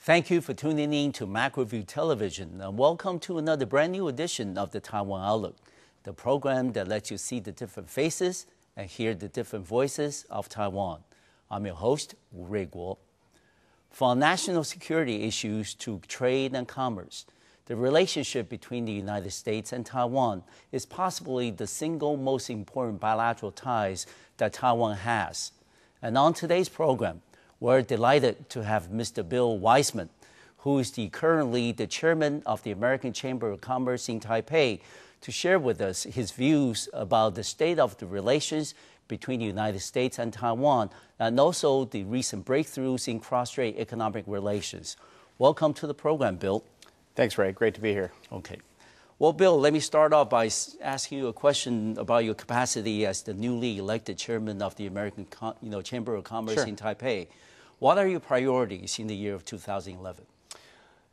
Thank you for tuning in to MacroView Television, and welcome to another brand new edition of the Taiwan Outlook, the program that lets you see the different faces and hear the different voices of Taiwan. I'm your host, Wu Ruiguo. From national security issues to trade and commerce, the relationship between the United States and Taiwan is possibly the single most important bilateral ties that Taiwan has. And on today's program, we're delighted to have Mr. Bill Wiseman, who is currently the chairman of the American Chamber of Commerce in Taipei, to share with us his views about the state of the relations between the United States and Taiwan, and also the recent breakthroughs in cross-strait economic relations. Welcome to the program, Bill. Thanks, Ray. Great to be here. Okay. Well, Bill, let me start off by asking you a question about your capacity as the newly elected chairman of the American Chamber of Commerce in Taipei. What are your priorities in the year of 2011?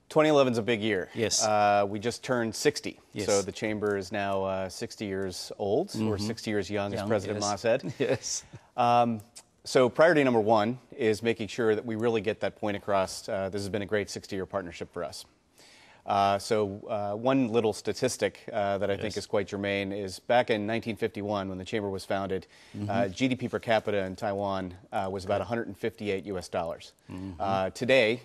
2011 is a big year. Yes. We just turned 60. Yes. So the chamber is now 60 years old, or 60 years young, as President Ma said. Yes. So priority number one is making sure that we really get that point across. This has been a great 60-year partnership for us. One little statistic that I think is quite germane is back in 1951, when the chamber was founded, GDP per capita in Taiwan was about 158 US dollars. Today,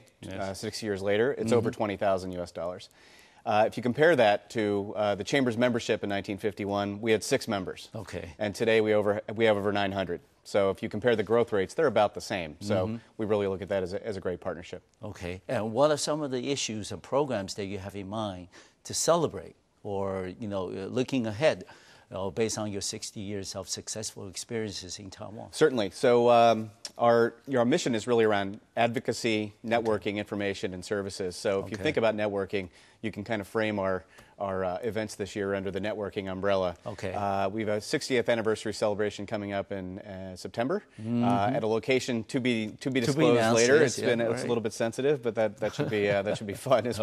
6 years later, it's over 20,000 US dollars. If you compare that to the chamber's membership in 1951, we had 6 members. Okay. And today we have over 900. So if you compare the growth rates, they're about the same. So we really look at that as a great partnership. Okay. And what are some of the issues and programs that you have in mind to celebrate, or looking ahead, based on your 60 years of successful experiences in Taiwan? Certainly. So our mission is really around advocacy, networking, information, and services. So if you think about networking, you can kind of frame our events this year under the networking umbrella. Okay. We have a 60th anniversary celebration coming up in September at a location to be disclosed later. Yes, It's a little bit sensitive, but that should be fun as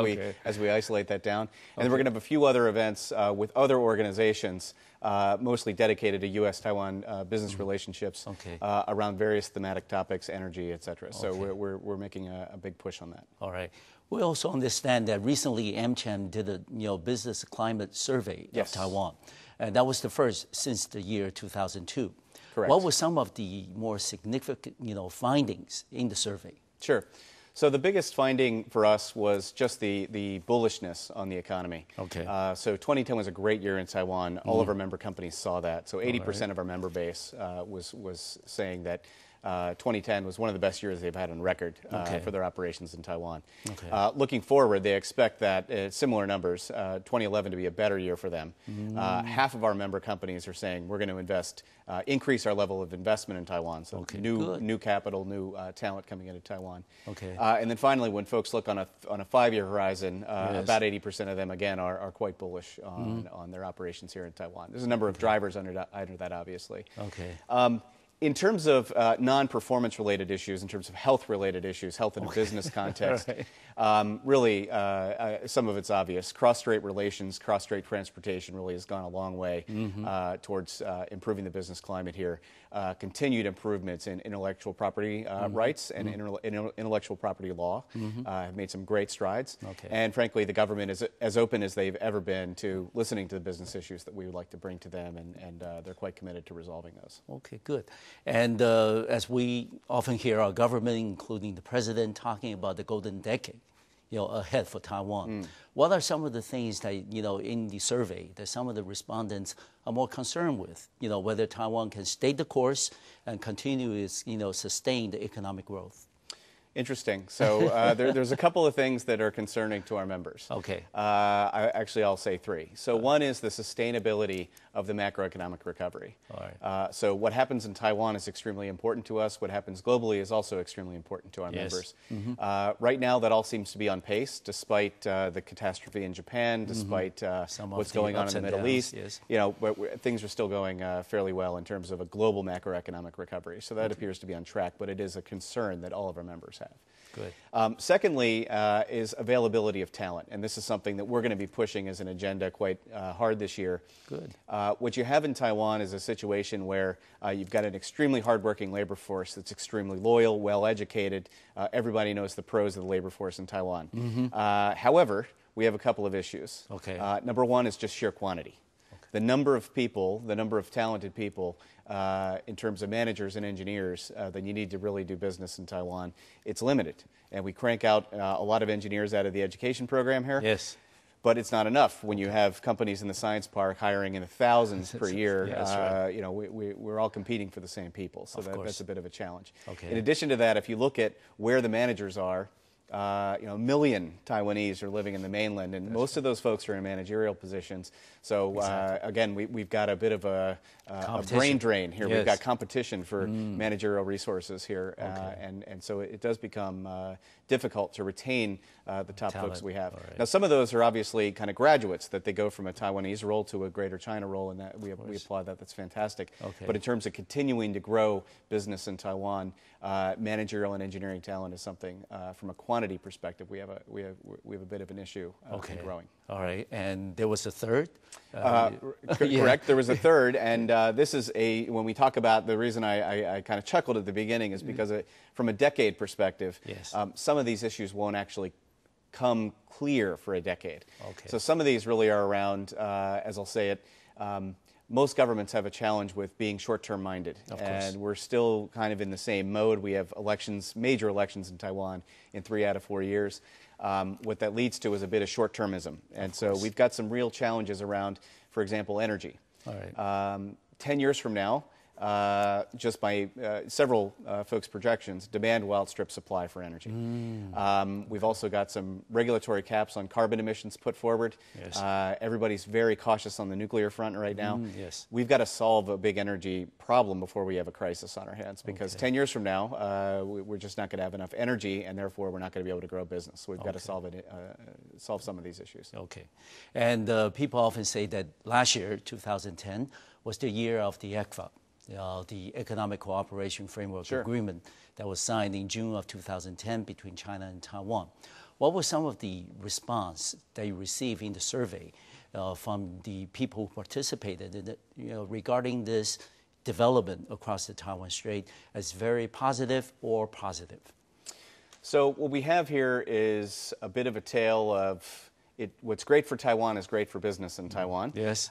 we isolate that down. And then we're going to have a few other events with other organizations, mostly dedicated to U.S.-Taiwan business relationships around various thematic topics, energy, et cetera. So we're making a big push on that. All right. We also understand that recently AmCham did a business climate survey of Taiwan, and that was the first since the year 2002. Correct. What were some of the more significant findings in the survey? Sure. So the biggest finding for us was just the bullishness on the economy. Okay. So 2010 was a great year in Taiwan. All of our member companies saw that. So 80% of our member base was saying that 2010 was one of the best years they've had on record for their operations in Taiwan. Okay. Looking forward, they expect that similar numbers, 2011 to be a better year for them. Half of our member companies are saying we're going to increase our level of investment in Taiwan. So new capital, new talent coming into Taiwan. Okay. And then finally, when folks look on a 5-year horizon, about 80% of them again are quite bullish on their operations here in Taiwan. There's a number of drivers under that, obviously. Okay. In terms of non-performance related issues, in terms of health related issues, health in a business context, really some of it's obvious. Cross-strait relations, cross-strait transportation really has gone a long way towards improving the business climate here. Continued improvements in intellectual property rights and intellectual property law have made some great strides. Okay. And frankly, the government is as open as they've ever been to listening to the business issues that we would like to bring to them, and they're quite committed to resolving those. Okay, good. And as we often hear our government, including the president, talking about the golden decade, ahead for Taiwan. What are some of the things that, in the survey that some of the respondents are more concerned with, whether Taiwan can stay the course and continue its, sustained economic growth? Interesting. So there's a couple of things that are concerning to our members. Okay. I'll say 3. So one is the sustainability of the macroeconomic recovery. All right. So what happens in Taiwan is extremely important to us. What happens globally is also extremely important to our members. Right now, that all seems to be on pace, despite the catastrophe in Japan, despite what's going on in the Middle East. Yes. Things are still going fairly well in terms of a global macroeconomic recovery. So that appears to be on track, but it is a concern that all of our members have. have. Good. Secondly, is availability of talent, and this is something that we're going to be pushing as an agenda quite hard this year. Good. What you have in Taiwan is a situation where you've got an extremely hardworking labor force that's extremely loyal, well-educated. Everybody knows the pros of the labor force in Taiwan. However, we have a couple of issues. Okay. Number one is just sheer quantity. The number of people, the number of talented people in terms of managers and engineers that you need to really do business in Taiwan, it's limited. And we crank out a lot of engineers out of the education program here. Yes. But it's not enough when you have companies in the science park hiring in the thousands per year. Yeah, that's right. You know, we're all competing for the same people, so that's a bit of a challenge. Okay. In addition to that, if you look at where the managers are, you know, 1 million Taiwanese are living in the mainland, and most of those folks are in managerial positions. So again, we've got a bit of a brain drain here. Yes. We've got competition for managerial resources here, and so it does become difficult to retain the top folks we have. Right. Now, some of those are obviously kind of graduates, that they go from a Taiwanese role to a Greater China role, and that we applaud that. That's fantastic. Okay. But in terms of continuing to grow business in Taiwan, managerial and engineering talent is something from a quantity perspective we have a bit of an issue in growing. All right, and there was a third? Correct, there was a third, and this is when we talk about, the reason I kind of chuckled at the beginning is because from a decade perspective, Yes. Some of these issues won't actually come clear for a decade. Okay. So some of these really are around, as I'll say it, most governments have a challenge with being short-term minded, and we're still kind of in the same mode. We have elections, major elections in Taiwan in 3 out of 4 years. What that leads to is a bit of short-termism, and so we've got some real challenges around, for example, energy. All right. 10 years from now, just by several folks' projections, demand will outstrip supply for energy. We've also got some regulatory caps on carbon emissions put forward. Yes. Everybody's very cautious on the nuclear front right now. Yes. We've got to solve a big energy problem before we have a crisis on our hands, because 10 years from now, we're just not going to have enough energy, and therefore we're not going to be able to grow business. So we've got to solve some of these issues. Okay. And people often say that last year, 2010, was the year of the ECFA. The Economic Cooperation Framework Agreement that was signed in June of 2010 between China and Taiwan. What were some of the response that you received in the survey from the people who participated in it, regarding this development across the Taiwan Strait as very positive or positive? So what we have here is a bit of a tale of what's great for Taiwan is great for business in Taiwan. Yes.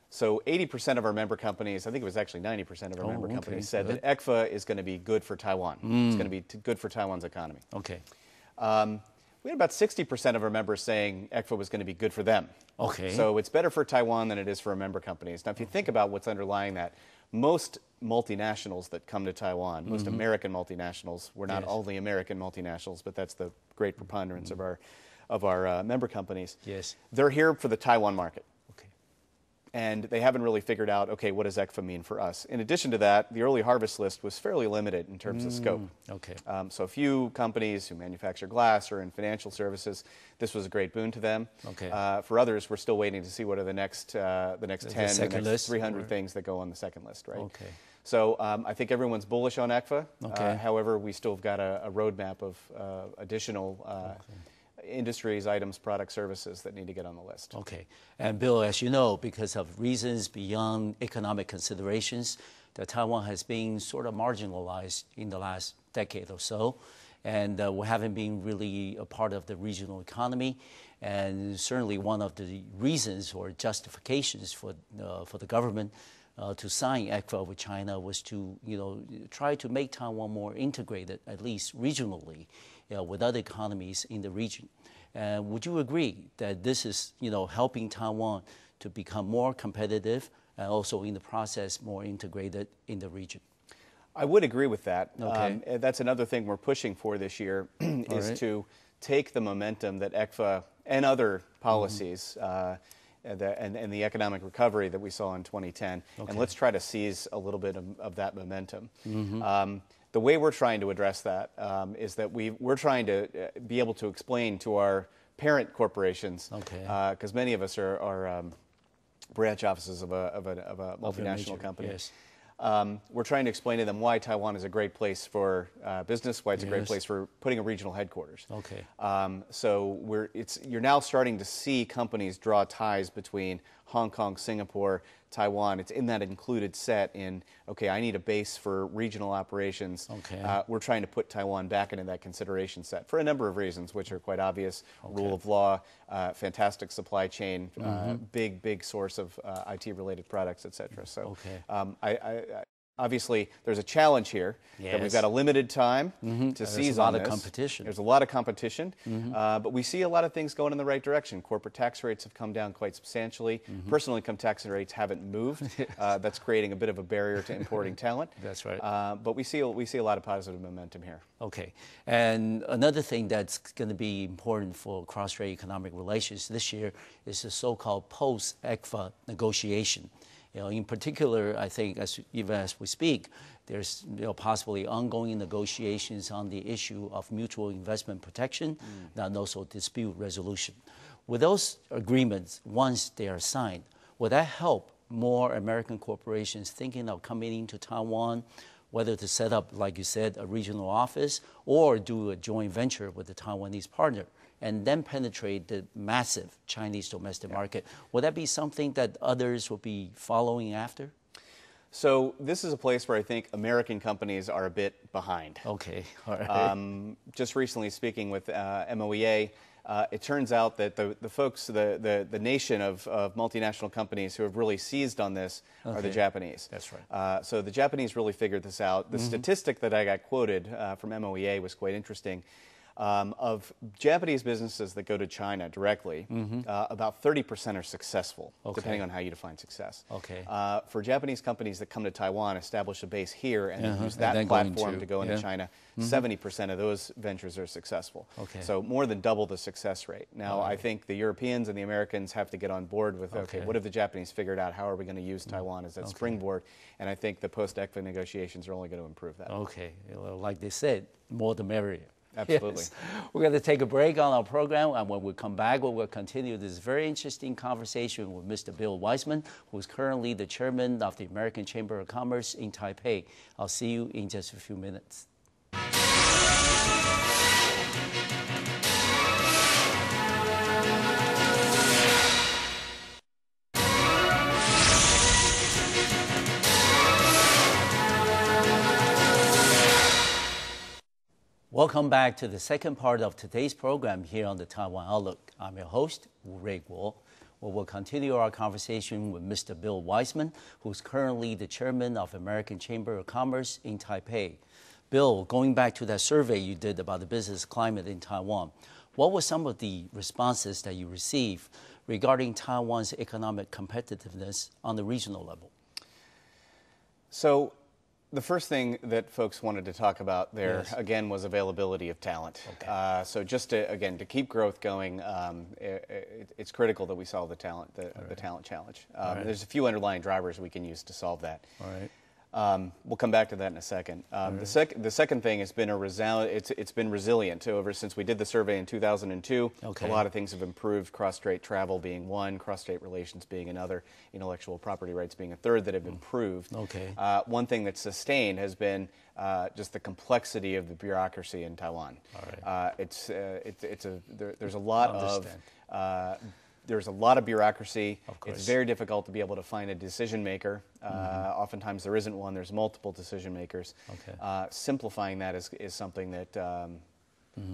So 80% of our member companies, I think it was actually 90% of our member companies, said that ECFA is going to be good for Taiwan. It's going to be good for Taiwan's economy. Okay. We had about 60% of our members saying ECFA was going to be good for them. Okay. So it's better for Taiwan than it is for our member companies. Now, if you think about what's underlying that, most multinationals that come to Taiwan, most American multinationals, we're not only American multinationals, but that's the great preponderance of our member companies. Yes. They're here for the Taiwan market. Okay. And they haven't really figured out, okay, what does ECFA mean for us? In addition to that, the early harvest list was fairly limited in terms of scope. Okay. So a few companies who manufacture glass or in financial services, this was a great boon to them. Okay. For others, we're still waiting to see what are the next 10, the next 300 list, things that go on the second list, right? Okay. So I think everyone's bullish on ECFA. Okay. However, we still have got a roadmap of additional industries, items, products, services that need to get on the list. Okay. And Bill, as you know, because of reasons beyond economic considerations, that Taiwan has been sort of marginalized in the last decade or so, and we haven't been really a part of the regional economy. And certainly one of the reasons or justifications for the government to sign ECFA with China was to, try to make Taiwan more integrated, at least regionally, with other economies in the region. And would you agree that this is, helping Taiwan to become more competitive and also in the process more integrated in the region? I would agree with that. Okay. That's another thing we're pushing for this year is to take the momentum that ECFA and other policies and the economic recovery that we saw in 2010, and let's try to seize a little bit of that momentum. The way we're trying to address that is that we're trying to be able to explain to our parent corporations, because many of us are branch offices of a multinational company. Yes. we're trying to explain to them why Taiwan is a great place for business, why it's a great place for putting a regional headquarters. Okay. So you're now starting to see companies draw ties between Hong Kong, Singapore, Taiwan. It's in that included set in, okay, I need a base for regional operations. Okay. We're trying to put Taiwan back into that consideration set for a number of reasons, which are quite obvious. Rule of law, fantastic supply chain, big source of IT-related products, et cetera. So obviously, there's a challenge here that we've got a limited time to seize on this. There's a lot of competition. There's a lot of competition, but we see a lot of things going in the right direction. Corporate tax rates have come down quite substantially. Personal income tax rates haven't moved. That's creating a bit of a barrier to importing talent. That's right. But we see a lot of positive momentum here. Okay. And another thing that's going to be important for cross-strait economic relations this year is the so-called post-ECFA negotiation. In particular, I think even as we speak, there's possibly ongoing negotiations on the issue of mutual investment protection and also dispute resolution. With those agreements, once they are signed, will that help more American corporations thinking of coming into Taiwan, whether to set up, like you said, a regional office or do a joint venture with a Taiwanese partner, and then penetrate the massive Chinese domestic market? Would that be something that others will be following after? So this is a place where I think American companies are a bit behind. Okay, all right. Just recently speaking with MOEA, it turns out that the folks, the nation of multinational companies who have really seized on this are the Japanese. That's right. So the Japanese really figured this out. The statistic that I got quoted from MOEA was quite interesting. Of Japanese businesses that go to China directly, about 30% are successful, depending on how you define success. Okay. For Japanese companies that come to Taiwan, establish a base here, and use that platform to go into China, 70% of those ventures are successful. Okay. So more than double the success rate. Now, I think the Europeans and the Americans have to get on board with, okay, what have the Japanese figured out? How are we going to use Taiwan as that springboard? And I think the post-ECFA negotiations are only going to improve that. Okay. Like they said, more the merrier. Absolutely. Yes. We're going to take a break on our program, and when we come back, we will continue this very interesting conversation with Mr. Bill Wiseman, who is currently the chairman of the American Chamber of Commerce in Taipei. I'll see you in just a few minutes. Welcome back to the second part of today's program here on the Taiwan Outlook. I'm your host, Ray Guo. We will continue our conversation with Mr. Bill Wiseman, who's currently the chairman of American Chamber of Commerce in Taipei. Bill, going back to that survey you did about the business climate in Taiwan, what were some of the responses that you received regarding Taiwan's economic competitiveness on the regional level? So, the first thing that folks wanted to talk about there, again, was availability of talent. Okay. So just to keep growth going, it's critical that we solve the talent challenge. There's a few underlying drivers we can use to solve that. All right. We'll come back to that in a second. The second thing has been it's been resilient ever since we did the survey in 2002. Okay. A lot of things have improved, cross-strait travel being one, cross-strait relations being another, intellectual property rights being a third that have improved. Okay. One thing that's sustained has been just the complexity of the bureaucracy in Taiwan. All right. There's a lot of bureaucracy. Of course. It's very difficult to be able to find a decision maker. Oftentimes there isn't one, there's multiple decision makers. Okay. Simplifying that is something that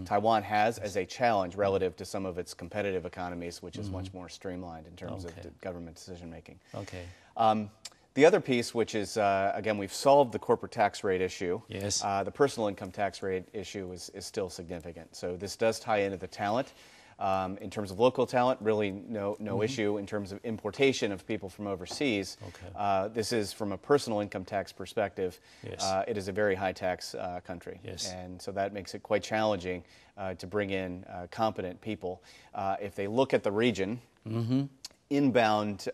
Taiwan has as a challenge relative to some of its competitive economies, which is much more streamlined in terms of government decision making. Okay. The other piece, which is, again, we've solved the corporate tax rate issue. Yes. The personal income tax rate issue is still significant. So this does tie into the talent. In terms of local talent, really no issue. In terms of importation of people from overseas, this is from a personal income tax perspective. Yes. It is a very high tax country, and so that makes it quite challenging to bring in competent people. If they look at the region, inbound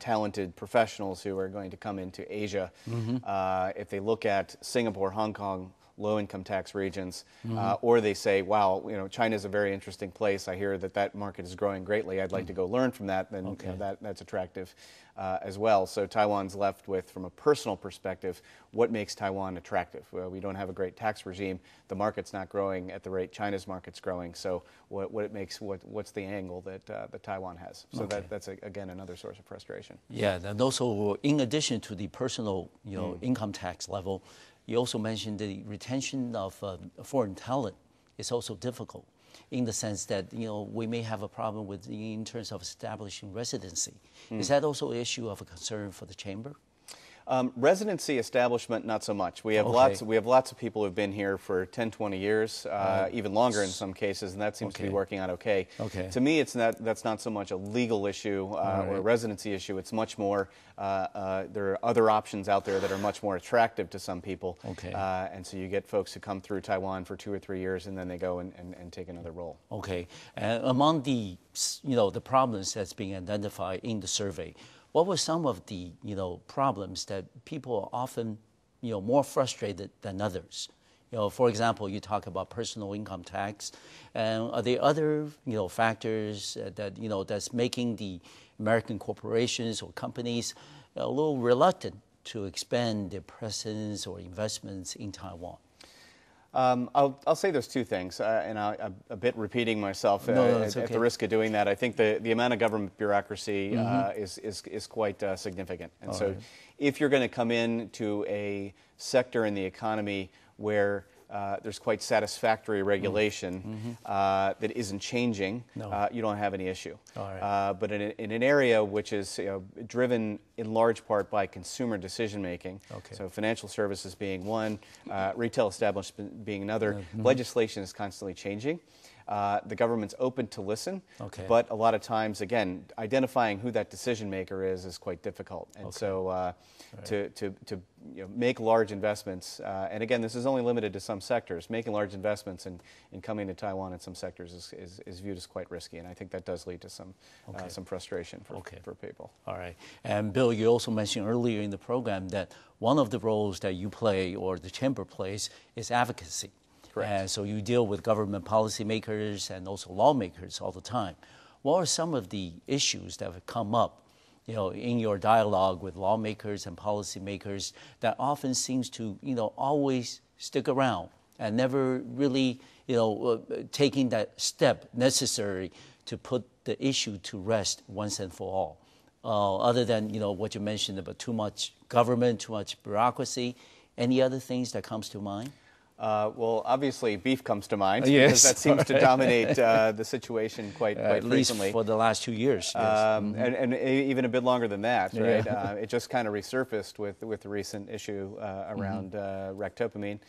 talented professionals who are going to come into Asia, if they look at Singapore, Hong Kong, low-income tax regions, or they say, wow, China's a very interesting place. I hear that market is growing greatly. I'd like to go learn from that. Then that's attractive as well. So Taiwan's left with, from a personal perspective, what makes Taiwan attractive? Well, we don't have a great tax regime. The market's not growing at the rate China's market's growing. So what's the angle that Taiwan has? So that's again another source of frustration. Yeah, and also in addition to the personal income tax level, you also mentioned the retention of foreign talent is also difficult, in the sense that we may have a problem with in terms of establishing residency. Is that also an issue of a concern for the chamber? Residency establishment, not so much. We have lots of people who've been here for 10, 20 years, even longer in some cases, and that seems to be working out okay. To me, that's not so much a legal issue or a residency issue. It's much more, there are other options out there that are much more attractive to some people. And so you get folks who come through Taiwan for 2 or 3 years, and then they go and take another role. Okay. And among the, the problems that's being identified in the survey, what were some of the problems that people are often more frustrated than others? For example, you talk about personal income tax, and are there other factors that that's making the American corporations or companies a little reluctant to expand their presence or investments in Taiwan? I'll say there's two things, and I'm a bit repeating myself at the risk of doing that. I think the amount of government bureaucracy is quite significant. And so if you're going to come into a sector in the economy where there's quite satisfactory regulation that isn't changing, you don't have any issue. But in an area which is driven in large part by consumer decision making, so financial services being one, retail establishment being another, legislation is constantly changing. The government's open to listen, but a lot of times, again, identifying who that decision maker is quite difficult. And so to make large investments, and again, this is only limited to some sectors, making large investments and coming to Taiwan in some sectors is viewed as quite risky, and I think that does lead to some frustration for people. All right. And Bill, you also mentioned earlier in the program that one of the roles that you play, or the chamber plays, is advocacy. And so you deal with government policymakers and also lawmakers all the time. What are some of the issues that have come up, in your dialogue with lawmakers and policymakers that often seems to, always stick around and never really, taking that step necessary to put the issue to rest once and for all? Other than, what you mentioned about too much government, too much bureaucracy, any other things that comes to mind? Well, obviously, beef comes to mind, because that seems to dominate the situation quite at frequently. Least for the last 2 years. And even a bit longer than that, right? It just kind of resurfaced with the recent issue around ractopamine.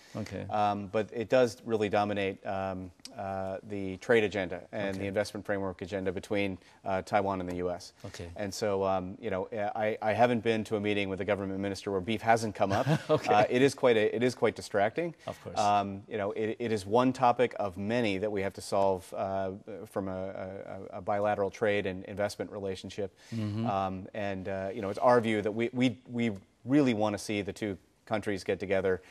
But it does really dominate the trade agenda and the investment framework agenda between Taiwan and the U.S. And so, I haven't been to a meeting with a government minister where beef hasn't come up. It is quite distracting. Of course. It is one topic of many that we have to solve from a bilateral trade and investment relationship. It's our view that we really want to see the two countries get together,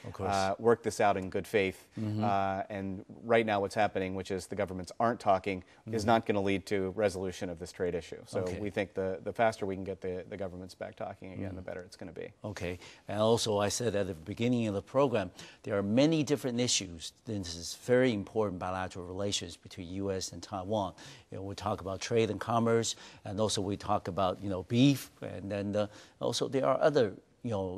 work this out in good faith. And right now what's happening, which is the governments aren't talking, is not going to lead to resolution of this trade issue. So we think the faster we can get the governments back talking again, the better it's going to be. And also I said at the beginning of the program, there are many different issues. This is very important bilateral relations between U.S. and Taiwan. We talk about trade and commerce, and also we talk about, beef, and then also there are other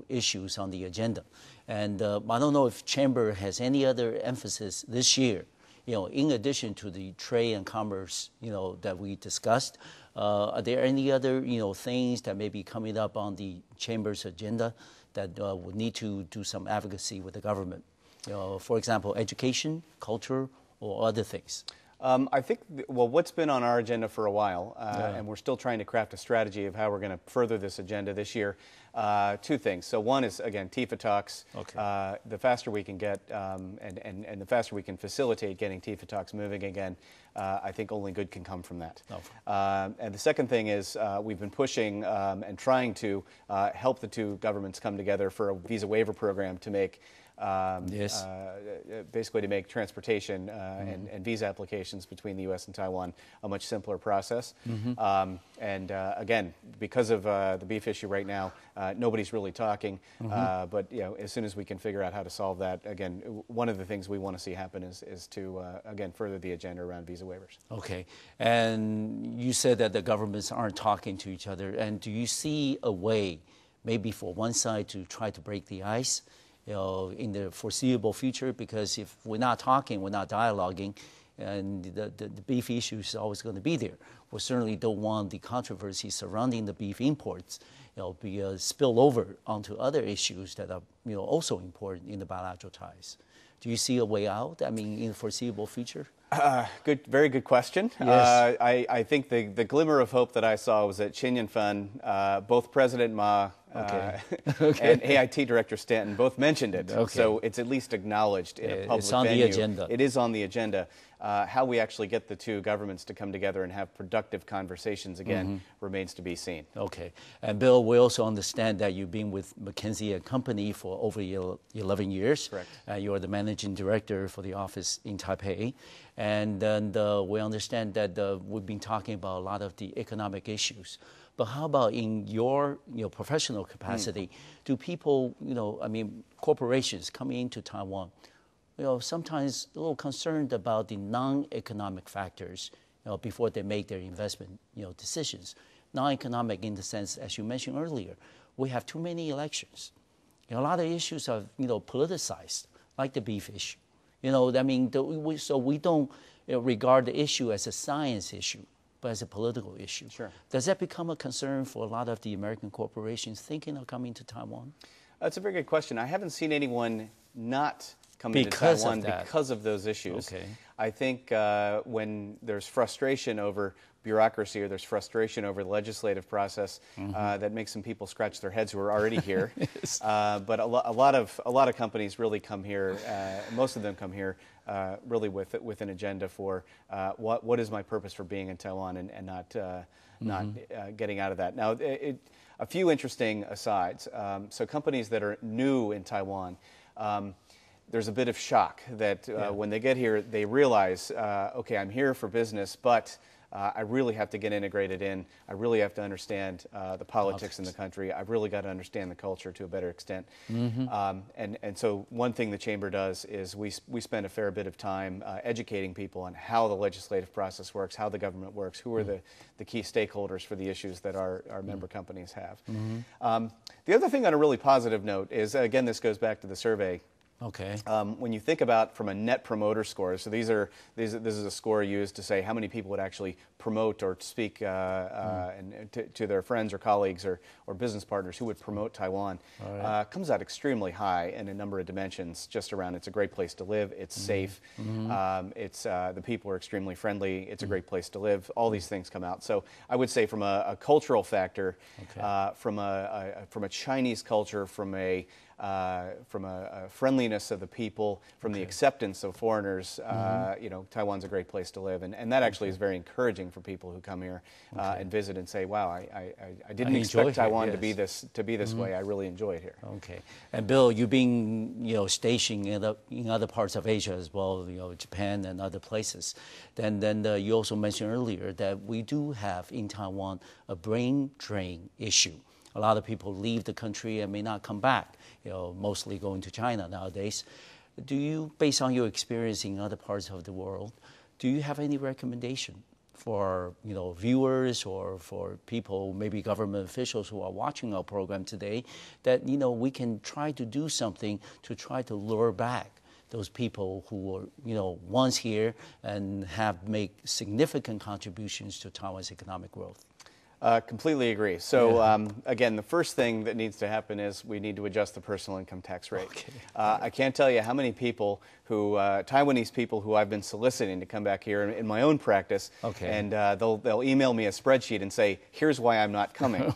issues on the agenda. And I don't know if Chamber has any other emphasis this year, in addition to the trade and commerce, that we discussed. Are there any other, things that may be coming up on the Chamber's agenda that would need to do some advocacy with the government? For example, education, culture, or other things? I think, what's been on our agenda for a while, and we're still trying to craft a strategy of how we're going to further this agenda this year, Two things. So one is, again, TIFA talks. Okay. The faster we can get, and the faster we can facilitate getting TIFA talks moving again, I think only good can come from that. Okay. And the second thing is we've been pushing and trying to help the two governments come together for a visa waiver program to make yes. Basically to make transportation and visa applications between the U.S. and Taiwan a much simpler process. And again, because of the beef issue right now, nobody's really talking. But as soon as we can figure out how to solve that, again, one of the things we want to see happen is to, again, further the agenda around visa waivers. Okay. And you said that the governments aren't talking to each other. And do you see a way, maybe for one side, to try to break the ice? In the foreseeable future, because if we're not talking, we're not dialoguing, and the beef issue is always going to be there. We certainly don't want the controversy surrounding the beef imports, be spill over onto other issues that are, also important in the bilateral ties. Do you see a way out? I mean, in the foreseeable future? Very good question. Yes. I think the glimmer of hope that I saw was that Qin Yinfen, both President Ma and AIT Director Stanton both mentioned it. Okay. So it's at least acknowledged in a public It's on venue. the agenda. It is on the agenda. How we actually get the two governments to come together and have productive conversations again remains to be seen. Okay. And Bill, we also understand that you've been with McKinsey & Company for over 11 years. Correct. You are the managing director for the office in Taipei. And then we understand that we've been talking about a lot of the economic issues. But how about in your professional capacity? Do people, corporations coming into Taiwan, sometimes a little concerned about the non-economic factors, before they make their investment, decisions. Non-economic in the sense, as you mentioned earlier, we have too many elections. A lot of issues are, politicized, like the beef issue. So we don't regard the issue as a science issue, but as a political issue. Sure. Does that become a concern for a lot of the American corporations thinking of coming to Taiwan? That's a very good question. I haven't seen anyone not come into Because Taiwan of that. because of those issues. Okay. I think when there's frustration over bureaucracy or there's frustration over the legislative process, that makes some people scratch their heads who are already here. Yes. But a lot of companies really come here. Most of them come here really with an agenda for what is my purpose for being in Taiwan and not getting out of that. Now, a few interesting asides. So companies that are new in Taiwan. There's a bit of shock that when they get here, they realize, okay, I'm here for business, but I really have to get integrated in. I really have to understand the politics in the country. I've really got to understand the culture to a better extent. And so one thing the Chamber does is we spend a fair bit of time educating people on how the legislative process works, how the government works, who are the key stakeholders for the issues that our member companies have. The other thing on a really positive note is, again, this goes back to the survey. Okay. When you think about from a net promoter score, so this is a score used to say how many people would actually promote or speak and to their friends or colleagues or business partners who would promote Taiwan, comes out extremely high in a number of dimensions. Just around, it's a great place to live, it's safe, it's the people are extremely friendly, it's a great place to live. All these things come out. So I would say from a cultural factor, from a Chinese culture, from a friendliness of the people, from the acceptance of foreigners, Taiwan's a great place to live, and that actually is very encouraging for people who come here and visit and say, "Wow, I didn't expect Taiwan to be this way. I really enjoy it here." Okay, and Bill, you've been stationed in other parts of Asia as well, Japan and other places. Then you also mentioned earlier that we do have in Taiwan a brain drain issue. A lot of people leave the country and may not come back, mostly going to China nowadays. Do you, based on your experience in other parts of the world, do you have any recommendation for viewers or for people, maybe government officials who are watching our program today, that we can try to do something to try to lure back those people who were once here and have made significant contributions to Taiwan's economic growth? Completely agree. So again, the first thing that needs to happen is we need to adjust the personal income tax rate. Okay. I can't tell you how many people who, Taiwanese people who I've been soliciting to come back here in my own practice, and they'll email me a spreadsheet and say, here's why I'm not coming.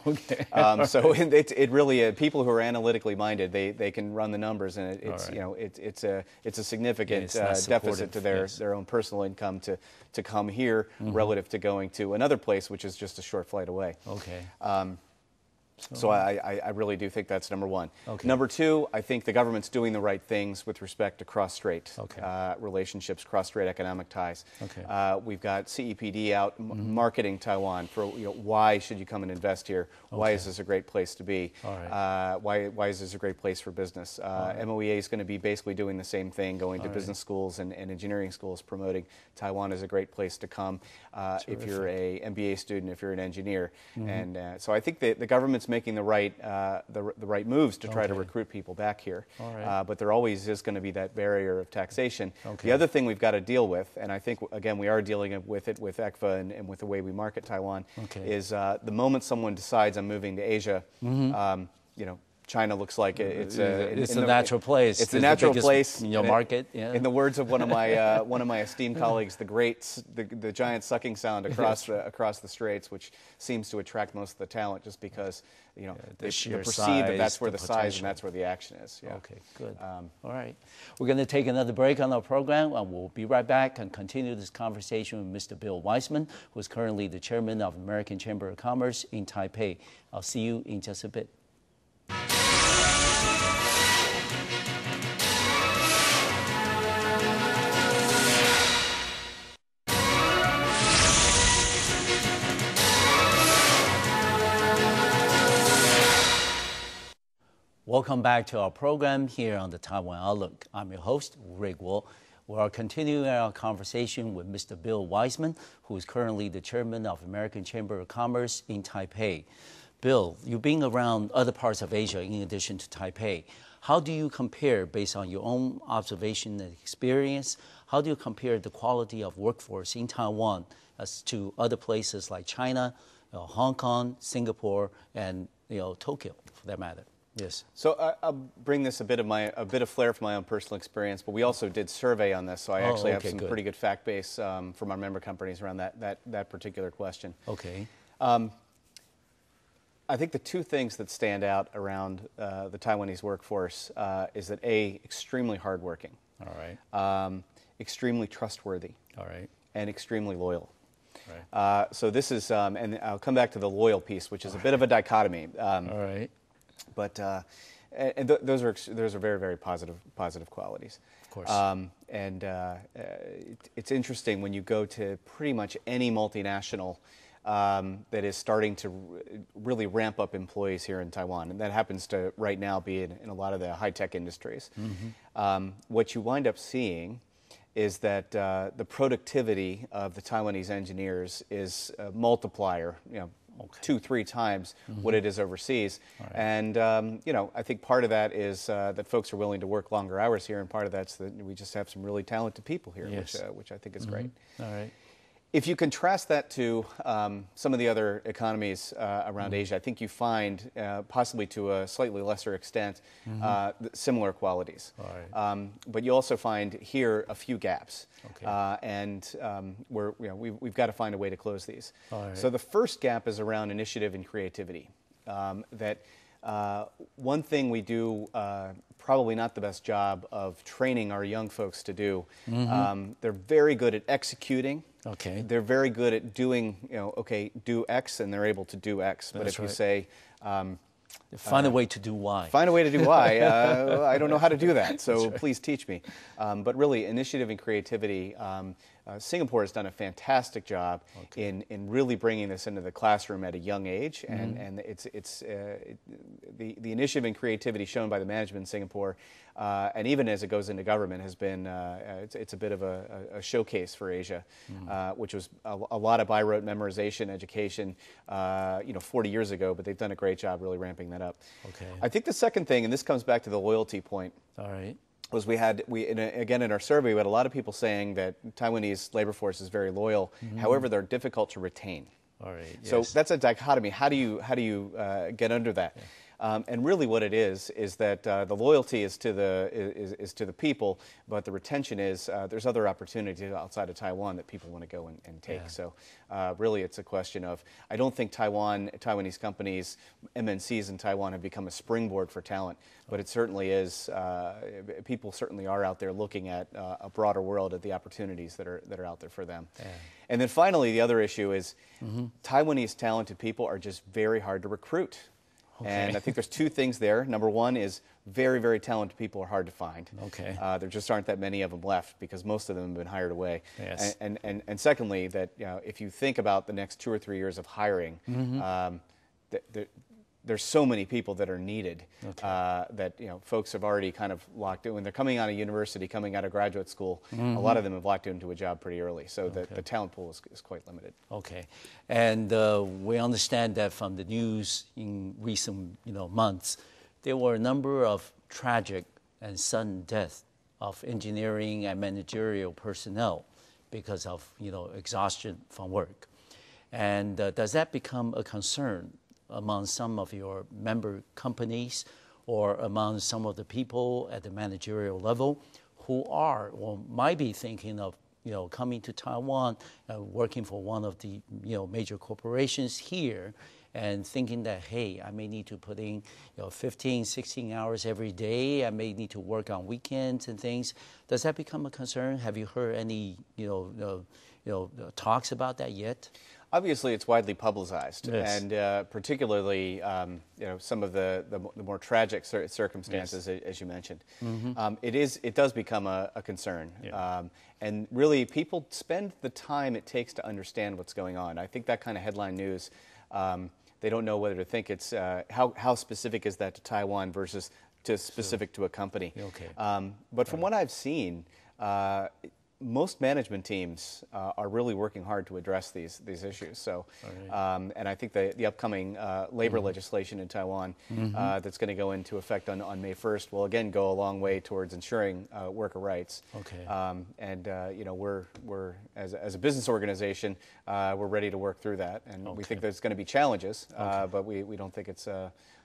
So it really, people who are analytically minded, they can run the numbers, and it's a significant deficit to their own personal income to come here relative to going to another place, which is just a short flight away. Okay. So I really do think that's number one. Okay. Number two, I think the government's doing the right things with respect to cross-strait relationships, cross-strait economic ties. Okay. We've got CEPD out marketing Taiwan for why should you come and invest here? Okay. Why is this a great place to be? All right. Why is this a great place for business? MOEA is going to be basically doing the same thing, going to business schools and engineering schools, promoting Taiwan as a great place to come if you're a MBA student, if you're an engineer. And so I think the government's making the right moves to try to recruit people back here. But there always is going to be that barrier of taxation. Okay. The other thing we've got to deal with, and I think, again, we are dealing with it with ECFA and with the way we market Taiwan, is the moment someone decides I'm moving to Asia, China looks like it's a natural place. It's a natural place. Market. In the words of one of my esteemed colleagues, the giant sucking sound across the straits, which seems to attract most of the talent, just because they perceive that that's where the size and that's where the action is. Yeah. Okay, good. All right, we're going to take another break on our program, and we'll be right back and continue this conversation with Mr. Bill Wiseman, who is currently the chairman of American Chamber of Commerce in Taipei. I'll see you in just a bit. Welcome back to our program here on the Taiwan Outlook. I'm your host, Rick Guo. We are continuing our conversation with Mr. Bill Wiseman, who is currently the chairman of American Chamber of Commerce in Taipei. Bill, you've been around other parts of Asia in addition to Taipei. How do you compare, based on your own observation and experience, how do you compare the quality of workforce in Taiwan as to other places like China, Hong Kong, Singapore, and Tokyo, for that matter? Yes. So I'll bring this a bit of flair from my own personal experience, but we also did survey on this, so I actually have some pretty good fact base from our member companies around that particular question. Okay. I think the two things that stand out around the Taiwanese workforce is that extremely hardworking. All right. Extremely trustworthy. All right. And extremely loyal. Right. So this is, and I'll come back to the loyal piece, which is a bit of a dichotomy. All right. But those are very, very positive qualities. Of course. It's interesting when you go to pretty much any multinational that is starting to really ramp up employees here in Taiwan, and that happens to right now be in a lot of the high-tech industries. What you wind up seeing is that the productivity of the Taiwanese engineers is a multiplier, 2-3 times what it is overseas. Right. And I think part of that is that folks are willing to work longer hours here, and part of that's that we just have some really talented people here, which I think is great. All right. If you contrast that to some of the other economies around Asia, I think you find, possibly to a slightly lesser extent, similar qualities. Right. But you also find here a few gaps, and we've got to find a way to close these. Right. So the first gap is around initiative and creativity. One thing we do probably not the best job of training our young folks to do. They're very good at executing. Okay. They're very good at doing, do X, and they're able to do X. But if you say, find a way to do Y. Find a way to do Y. I don't know how to do that, so please teach me. But really, initiative and creativity, Singapore has done a fantastic job in really bringing this into the classroom at a young age, and the initiative and creativity shown by the management in Singapore, and even as it goes into government, has been it's a bit of a showcase for Asia, which was a lot of by rote memorization education, 40 years ago, but they've done a great job really ramping that up. Okay. I think the second thing, and this comes back to the loyalty point. All right. Was again in our survey, we had a lot of people saying that Taiwanese labor force is very loyal. However, they're difficult to retain. All right. So yes. that's a dichotomy. How do you get under that? Yeah. And really, what it is that the loyalty is to the people, but the retention is there's other opportunities outside of Taiwan that people want to go and take. Yeah. So really, it's a question of, I don't think Taiwanese companies, MNCs in Taiwan have become a springboard for talent, but it certainly is. People certainly are out there looking at a broader world, at the opportunities that are out there for them. Yeah. And then finally, the other issue is Taiwanese talented people are just very hard to recruit. Okay. And I think there's two things there. Number one is very, very talented people are hard to find. Okay. There just aren't that many of them left because most of them have been hired away. Yes. And secondly, that if you think about the next 2 or 3 years of hiring, there's so many people that are needed that folks have already kind of locked in. When they're coming out of university, coming out of graduate school, a lot of them have locked into a job pretty early. So the talent pool is quite limited. Okay. And we understand that from the news in recent months, there were a number of tragic and sudden deaths of engineering and managerial personnel because of exhaustion from work. And does that become a concern among some of your member companies or among some of the people at the managerial level who are or might be thinking of coming to Taiwan, working for one of the major corporations here, and thinking that, hey, I may need to put in 15, 16 hours every day. I may need to work on weekends and things. Does that become a concern? Have you heard any talks about that yet? Obviously, it's widely publicized, yes. And particularly, some of the more tragic circumstances, yes. As you mentioned. It does become a concern, yeah. And really, people spend the time it takes to understand what's going on. I think that kind of headline news, they don't know whether to think it's how specific is that to Taiwan versus specific to a company. Okay. But from what I've seen, most management teams are really working hard to address these issues. So, and I think the upcoming labor legislation in Taiwan that's going to go into effect on May 1st will again go a long way towards ensuring worker rights. Okay. We're as a business organization, we're ready to work through that, and we think there's going to be challenges, but we don't think it's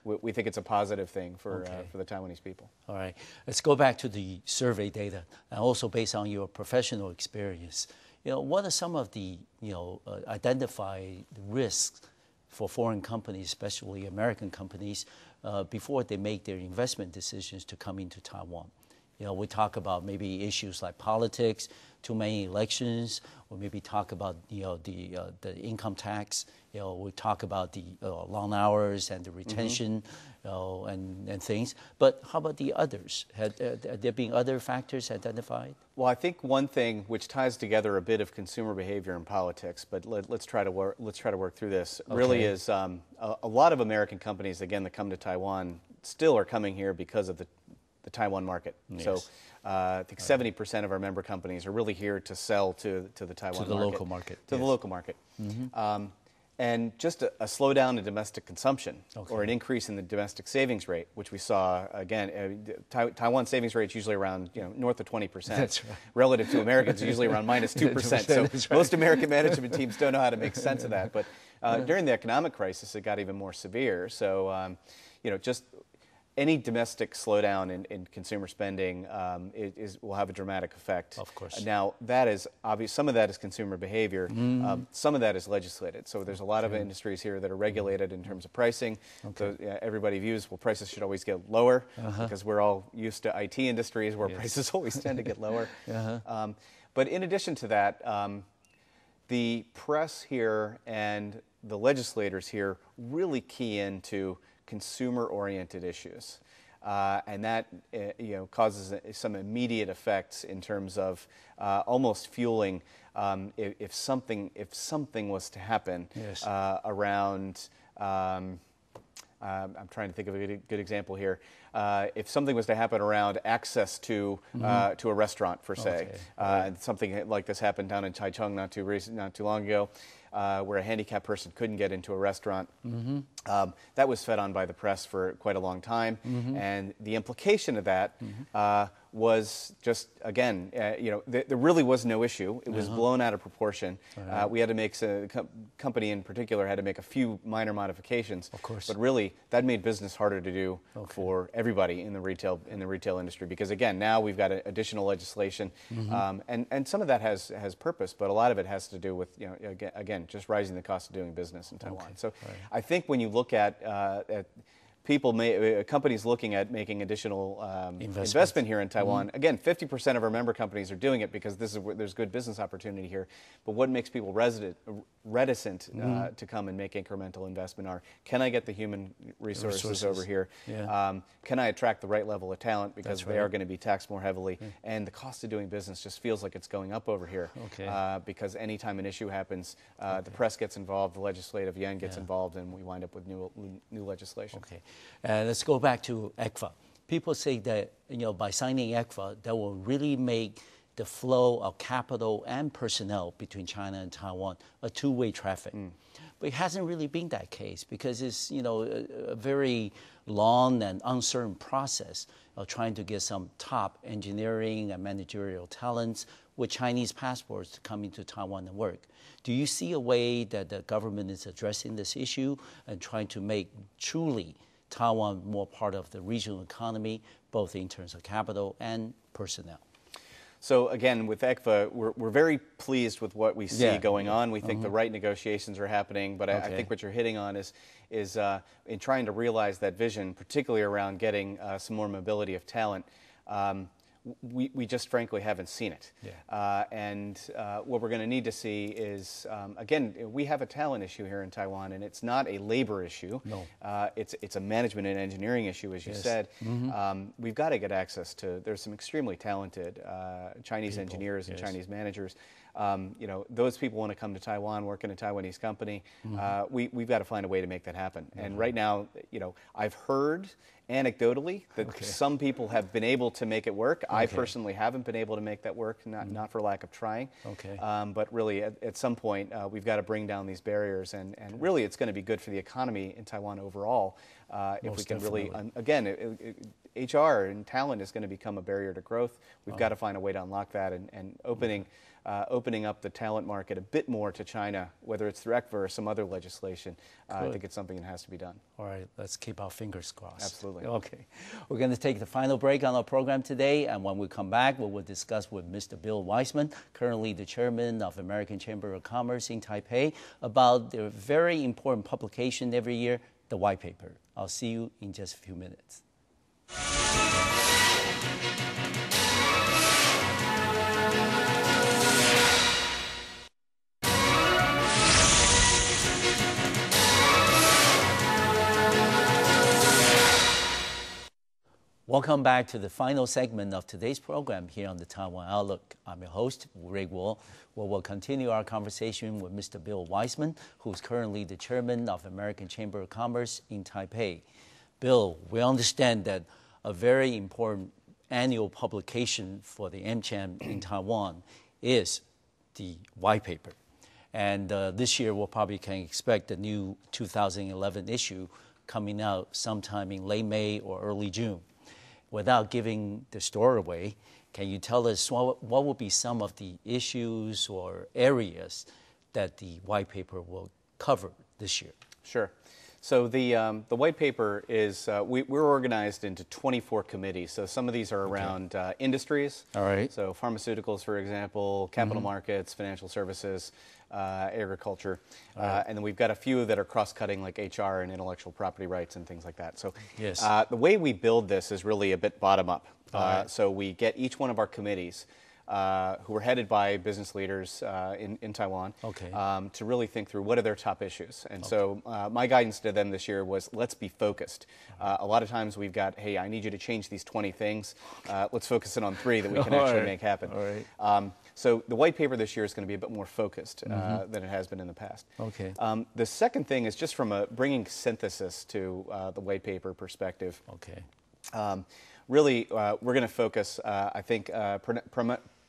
we think it's a positive thing for the Taiwanese people. All right. Let's go back to the survey data, and also based on your professional experience. What are some of the identified risks for foreign companies, especially American companies, before they make their investment decisions to come into Taiwan? We talk about maybe issues like politics, too many elections, or maybe talk about the income tax. We talk about the long hours and the retention, and things. But how about the others? Have there been other factors identified? Well, I think one thing which ties together a bit of consumer behavior and politics, but let's try to work through this. Okay. Really is a lot of American companies again that come to Taiwan still are coming here because of the Taiwan market. Yes. So I think 70% of our member companies are really here to sell to the Taiwan market. To the local market. To the local market. And just a slowdown in domestic consumption or an increase in the domestic savings rate, which we saw, again, Taiwan savings rate is usually around north of 20%. That's right. Relative to Americans, usually around minus 2%. So right. Most American management teams don't know how to make sense of that. But during the economic crisis, it got even more severe. So, just any domestic slowdown in consumer spending will have a dramatic effect. Of course. Now, that is obvious. Some of that is consumer behavior. Some of that is legislated. So there's a lot of industries here that are regulated in terms of pricing. So everybody views, well, prices should always get lower because we're all used to IT industries where prices always tend to get lower. But in addition to that, the press here and the legislators here really key into consumer-oriented issues, and that causes some immediate effects in terms of almost fueling if something was to happen around. I'm trying to think of a good example here. If something was to happen around access to a restaurant, per se, and something like this happened down in Taichung not too long ago, where a handicapped person couldn't get into a restaurant. That was fed on by the press for quite a long time, and the implication of that was just, again, there really was no issue. It was blown out of proportion. We had to make, company in particular had to make a few minor modifications. Of course. But really, that made business harder to do for everybody in the retail industry, because again, now we've got additional legislation, and some of that has purpose, but a lot of it has to do with, again, just rising the cost of doing business in Taiwan. So I think when you look at companies looking at making additional investment here in Taiwan. Again, 50% of our member companies are doing it because there's good business opportunity here. But what makes people reticent to come and make incremental investment are, can I get the human resources over here? Can I attract the right level of talent, because they are going to be taxed more heavily? And the cost of doing business just feels like it's going up over here, because anytime an issue happens, the press gets involved, the legislative yuan gets involved, and we wind up with new legislation. Let's go back to ECFA. People say that by signing ECFA, that will really make the flow of capital and personnel between China and Taiwan a two-way traffic. But it hasn't really been that case, because it's a very long and uncertain process of trying to get some top engineering and managerial talents with Chinese passports to come into Taiwan and work. Do you see a way that the government is addressing this issue and trying to make truly Taiwan more part of the regional economy, both in terms of capital and personnel? So again, with ECFA, we're very pleased with what we see going on. We think the right negotiations are happening, but I think what you're hitting on is in trying to realize that vision, particularly around getting some more mobility of talent. We just frankly haven't seen it. And what we're going to need to see is, again, we have a talent issue here in Taiwan, and it's not a labor issue. It's a management and engineering issue, as you said. We've got to get access to, there's some extremely talented Chinese engineers and Chinese managers. Those people want to come to Taiwan, work in a Taiwanese company. We've got to find a way to make that happen. And right now, I've heard anecdotally that some people have been able to make it work. I personally haven't been able to make that work, not for lack of trying. But really, at some point, we've got to bring down these barriers, and really, it's going to be good for the economy in Taiwan overall if we can really, again, HR and talent is going to become a barrier to growth. We've got to find a way to unlock that, and opening up the talent market a bit more to China, whether it's through ECFA or some other legislation. I think it's something that has to be done. All right, let's keep our fingers crossed. Absolutely. Okay. We're going to take the final break on our program today, and when we come back, we will discuss with Mr. Bill Wiseman, currently the chairman of American Chamber of Commerce in Taipei, about their very important publication every year, the White Paper. I'll see you in just a few minutes. Welcome back to the final segment of today's program here on the Taiwan Outlook. I'm your host, Rick Wall, where we'll continue our conversation with Mr. Bill Wiseman, who's currently the chairman of American Chamber of Commerce in Taipei. Bill, we understand that a very important annual publication for the AmCham in Taiwan is the White Paper. And this year, we'll probably can expect the new 2011 issue coming out sometime in late May or early June. Without giving the story away, can you tell us what will be some of the issues or areas that the White Paper will cover this year? Sure. So the White Paper is, we're organized into 24 committees. So some of these are around industries. All right. So pharmaceuticals, for example, capital markets, financial services, agriculture. And then we've got a few that are cross-cutting, like HR and intellectual property rights and things like that. So the way we build this is really a bit bottom-up. So we get each one of our committees, who are headed by business leaders in Taiwan, to really think through what are their top issues. And so my guidance to them this year was, let's be focused. A lot of times we've got, hey, I need you to change these 20 things. Let's focus in on 3 that we can actually make happen. So the White Paper this year is going to be a bit more focused than it has been in the past. The second thing is just from bringing synthesis to the White Paper perspective. Really, we're going to focus, I think,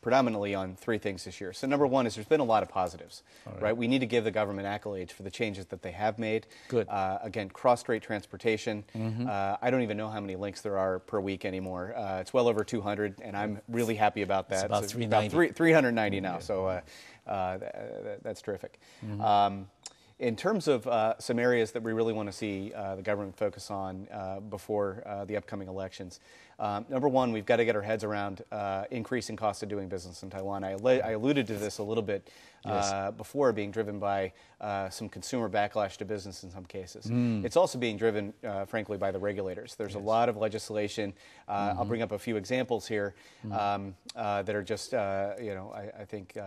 predominantly on three things this year. So number one is there's been a lot of positives, right? We need to give the government accolades for the changes that they have made. Good. Again, cross-strait transportation. I don't even know how many links there are per week anymore. It's well over 200, and I'm really happy about that. It's about so 390. 390 now, so that's terrific. In terms of some areas that we really want to see the government focus on before the upcoming elections, number one, we've got to get our heads around increasing cost of doing business in Taiwan. I alluded to this a little bit before, being driven by some consumer backlash to business in some cases. It's also being driven, frankly, by the regulators. There's a lot of legislation. I'll bring up a few examples here that are just, I think,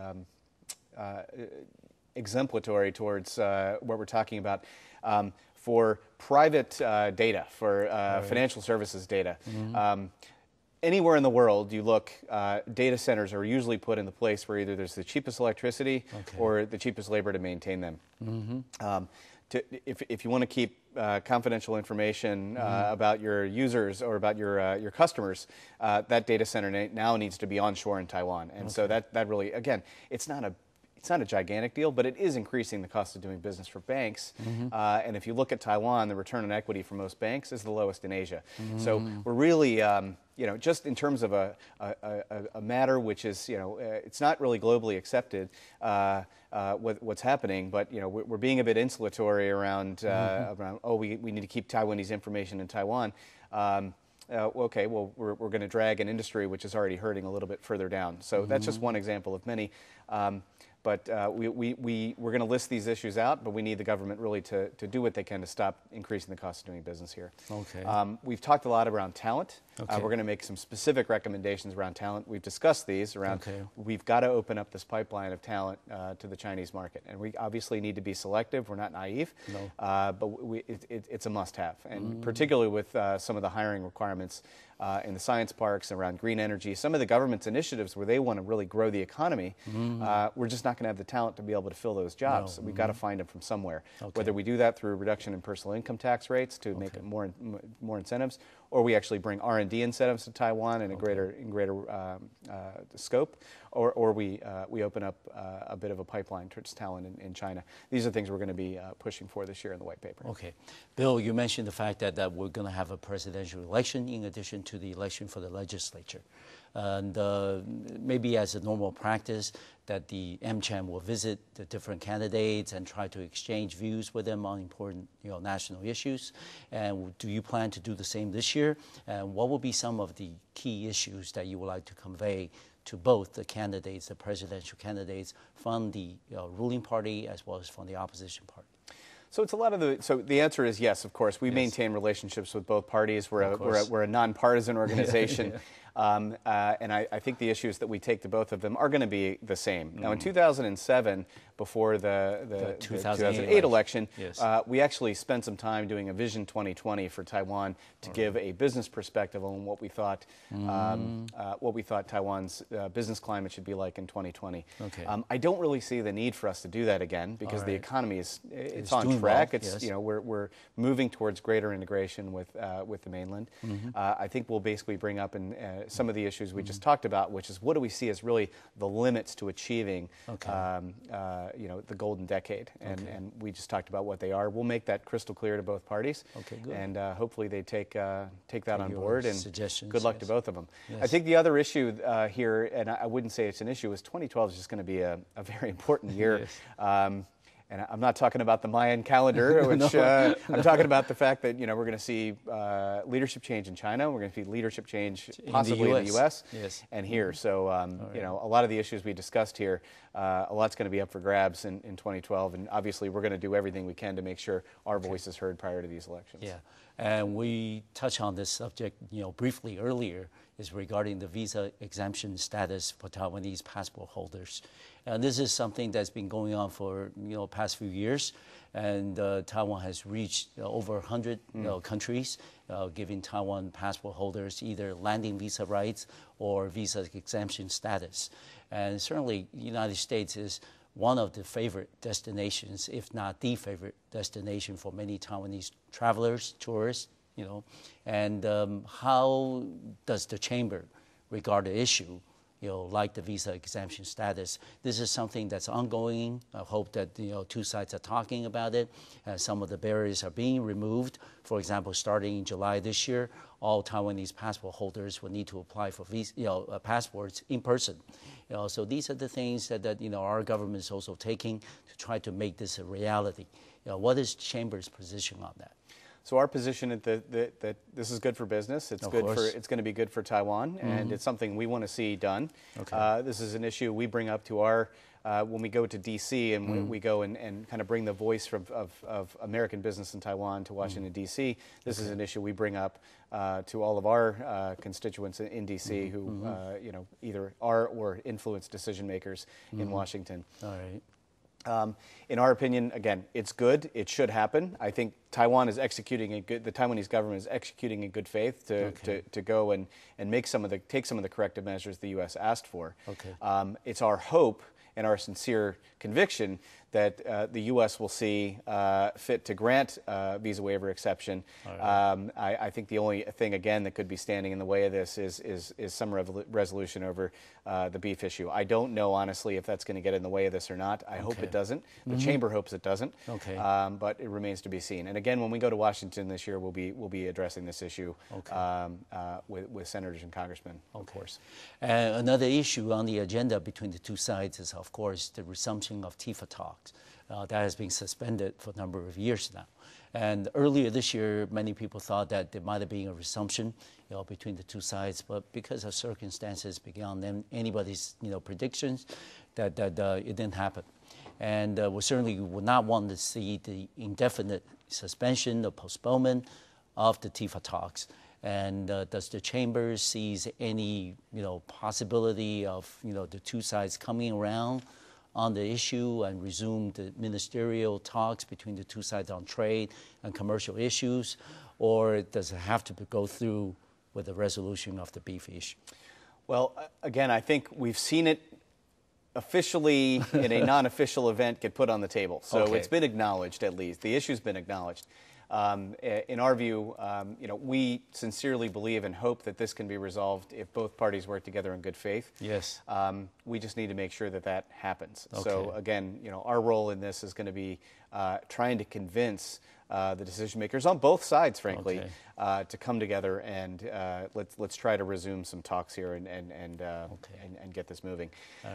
exemplatory towards what we're talking about. For private data, for financial services data, anywhere in the world you look, data centers are usually put in the place where either there's the cheapest electricity or the cheapest labor to maintain them. If you want to keep confidential information about your users or about your customers, that data center now needs to be onshore in Taiwan. And so that really, again, it's not a gigantic deal, but it is increasing the cost of doing business for banks. And if you look at Taiwan, the return on equity for most banks is the lowest in Asia. So we're really, just in terms of a matter which is, it's not really globally accepted what's happening, but we're being a bit insulatory around, we need to keep Taiwanese information in Taiwan. Okay, well, we're going to drag an industry which is already hurting a little bit further down. So that's just one example of many. But we're going to list these issues out, but we need the government really to do what they can to stop increasing the cost of doing business here. We've talked a lot around talent. We're going to make some specific recommendations around talent. We've discussed these around we've got to open up this pipeline of talent to the Chinese market. And we obviously need to be selective. We're not naive, but it's a must-have. And particularly with some of the hiring requirements in the science parks around green energy, some of the government's initiatives where they want to really grow the economy, we're just not going to have the talent to be able to fill those jobs. So we've got to find them from somewhere. Whether we do that through reduction in personal income tax rates to make it more incentives, or we actually bring R&D incentives to Taiwan in a greater scope, or we open up a bit of a pipeline towards talent in China. These are things we're going to be pushing for this year in the white paper. Bill, you mentioned the fact that we're going to have a presidential election in addition to the election for the legislature. And maybe as a normal practice, that the MCHAM will visit the different candidates and try to exchange views with them on important national issues. And do you plan to do the same this year? And what will be some of the key issues that you would like to convey to both the candidates, the presidential candidates from the ruling party as well as from the opposition party? So it's a lot of so the answer is yes, of course. We maintain relationships with both parties. We're a nonpartisan organization. And I think the issues that we take to both of them are going to be the same. Now, in 2007, before the 2008 election, we actually spent some time doing a Vision 2020 for Taiwan to give a business perspective on what we thought Taiwan's business climate should be like in 2020. I don't really see the need for us to do that again because the economy it's on track. We're moving towards greater integration with the mainland. I think we'll basically bring up some of the issues we just talked about, which is what do we see as really the limits to achieving the golden decade, and we just talked about what they are. We'll make that crystal clear to both parties, and hopefully they take that on board. And good luck to both of them. I think the other issue here, and I wouldn't say it's an issue, is 2012 is just going to be a very important year. And I'm not talking about the Mayan calendar, which I'm talking about the fact that we're going to see leadership change in China. We're going to see leadership change possibly in the U.S. And here. So a lot of the issues we discussed here, a lot's going to be up for grabs in 2012. And obviously, we're going to do everything we can to make sure our voice is heard prior to these elections. And we touched on this subject, briefly earlier, is regarding the visa exemption status for Taiwanese passport holders. And this is something that's been going on for past few years, and Taiwan has reached over 100 countries, giving Taiwan passport holders either landing visa rights or visa exemption status. And certainly, the United States is one of the favorite destinations, if not the favorite destination for many Taiwanese travelers, tourists. And how does the chamber regard the issue? like the visa exemption status. This is something that's ongoing. I hope that two sides are talking about it. Some of the barriers are being removed. For example, starting in July this year, all Taiwanese passport holders will need to apply for passports in person. So these are the things that our government is also taking to try to make this a reality. What is Chamber's position on that? So our position is that this is good for business. It's it's going to be good for Taiwan, and it's something we want to see done. Okay. This is an issue we bring up to our when we go to D.C. and we go and kind of bring the voice of American business in Taiwan to Washington D.C. This is an issue we bring up to all of our constituents in D.C. who either are or influence decision makers in Washington. All right. In our opinion, again, it's good. It should happen. I think Taiwan is executing the Taiwanese government is executing in good faith to go and take some of the corrective measures the U.S. asked for. Okay. It's our hope and our sincere conviction that the U.S. will see fit to grant visa waiver exception. Right. I think the only thing, again, that could be standing in the way of this is some resolution over the beef issue. I don't know, honestly, if that's going to get in the way of this or not. I hope it doesn't. The Chamber hopes it doesn't. Okay. But it remains to be seen. And again, when we go to Washington this year, we'll be addressing this issue with senators and congressmen, of course. Another issue on the agenda between the two sides is, of course, the resumption of TIFA talks. That has been suspended for a number of years now. And earlier this year, many people thought that there might have been a resumption between the two sides, but because of circumstances beyond anybody's predictions, that it didn't happen. And we certainly would not want to see the indefinite suspension or postponement of the TIFA talks. And does the Chamber sees any possibility of the two sides coming around on the issue and resume the ministerial talks between the two sides on trade and commercial issues, or does it have to go through with the resolution of the beef issue? Well, again, I think we've seen it officially in a non-official event get put on the table. So it's been acknowledged, at least. The issue's been acknowledged. In our view, we sincerely believe and hope that this can be resolved if both parties work together in good faith. Yes. We just need to make sure that happens. Okay. So again, our role in this is going to be trying to convince the decision makers on both sides, frankly, to come together and let's try to resume some talks here and get this moving. All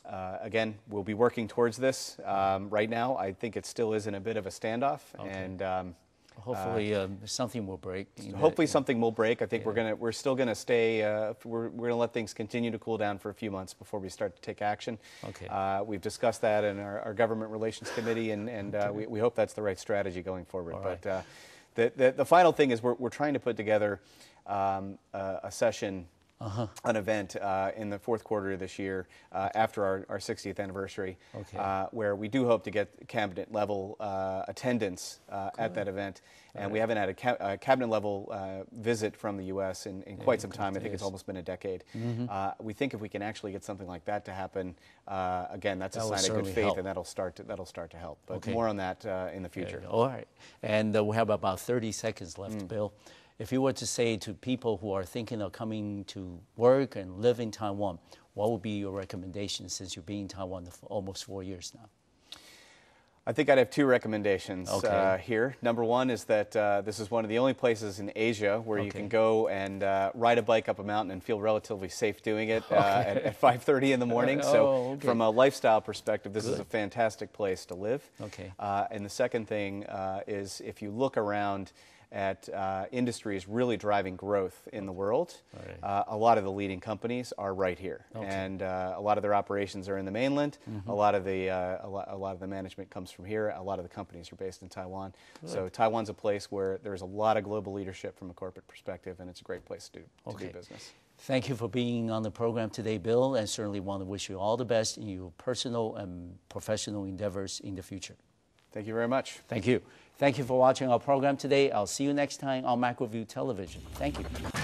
right. Again, we'll be working towards this. Right now, I think it still is in a bit of a standoff, and hopefully something will break. Hopefully something will break. I think we're still gonna stay. We're gonna let things continue to cool down for a few months before we start to take action. Okay. We've discussed that in our government relations committee, and we hope that's the right strategy going forward. Right. But the final thing is we're trying to put together a session. An event in the fourth quarter of this year after our 60th anniversary, where we do hope to get cabinet level attendance at that event. And we haven't had a cabinet level visit from the U.S. in quite some time. I think it's almost been a decade. We think if we can actually get something like that to happen, again, that's a sign of good faith, and that'll start to help. But more on that in the future. All right. And we have about 30 seconds left, Bill. If you were to say to people who are thinking of coming to work and live in Taiwan, what would be your recommendation since you've been in Taiwan for almost 4 years now? I think I'd have two recommendations here. Number one is that this is one of the only places in Asia where you can go and ride a bike up a mountain and feel relatively safe doing it at 5:30 in the morning. So from a lifestyle perspective, this is a fantastic place to live. And the second thing is if you look around at industries really driving growth in the world. A lot of the leading companies are right here, and a lot of their operations are in the mainland. A lot of the management comes from here. A lot of the companies are based in Taiwan. So Taiwan's a place where there's a lot of global leadership from a corporate perspective, and it's a great place to do business. Thank you for being on the program today, Bill, and certainly want to wish you all the best in your personal and professional endeavors in the future. Thank you very much. Thank you. Thank you for watching our program today. I'll see you next time on MacroView Television. Thank you.